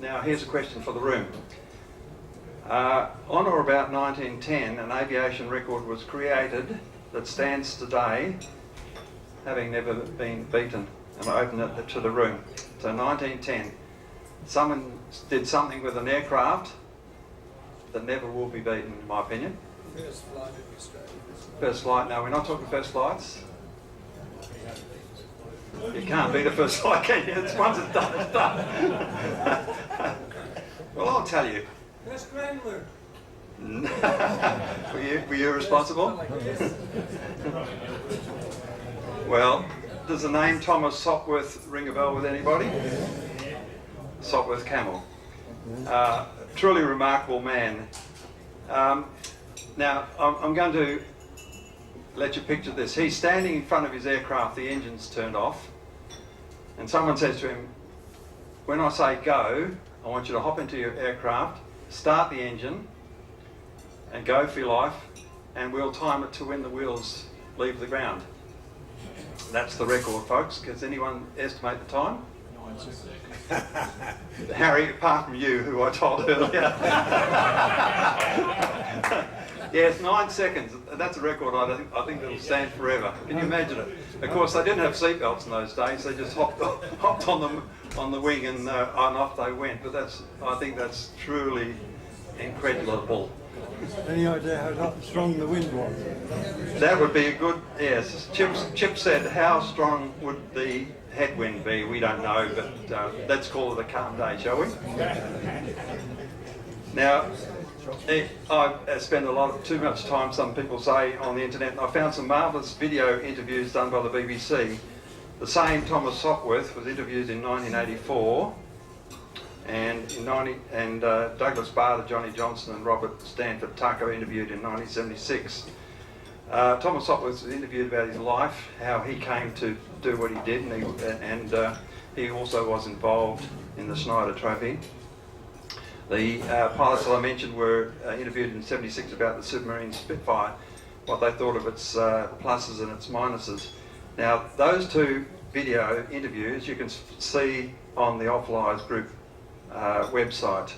Now here's a question for the room. On or about 1910, an aviation record was created that stands today, having never been beaten, and I open it to the room. So 1910, someone did something with an aircraft that never will be beaten, in my opinion. First flight in Australia. First flight, no, we're not talking first flights. You can't beat a first flight, can you? It's once it's done, it's done. Well, I'll tell you. First Wrangler. Were you responsible? Well, does the name Thomas Sopwith ring a bell with anybody? Sopwith Camel. Truly remarkable man. Now, I'm going to let you picture this. He's standing in front of his aircraft, the engine's turned off, and someone says to him, when I say go, I want you to hop into your aircraft, start the engine, and go for your life, and we'll time it to when the wheels leave the ground. That's the record, folks. Does anyone estimate the time? 9 seconds. Harry, apart from you, who I told earlier. Yes, 9 seconds. That's a record I think that'll stand forever. Can you imagine it? Of course, they didn't have seatbelts in those days. They just hopped on them on the wing and off they went. But I think that's truly incredible. Any idea how strong the wind was? That would be a good, yes. Chip said, how strong would the headwind be? We don't know, but let's call it a calm day, shall we? Now, I spend too much time, some people say, on the internet, and I found some marvellous video interviews done by the BBC. The same Thomas Sopwith was interviewed in 1984, and Douglas Bader, Johnny Johnson and Robert Stanford Tucker interviewed in 1976. Thomas Sopwith was interviewed about his life, how he came to do what he did, and he also was involved in the Schneider Trophy. The pilots that I mentioned were interviewed in 76 about the submarine Spitfire, what they thought of its pluses and its minuses. Now, those two video interviews you can see on the Fliers group website.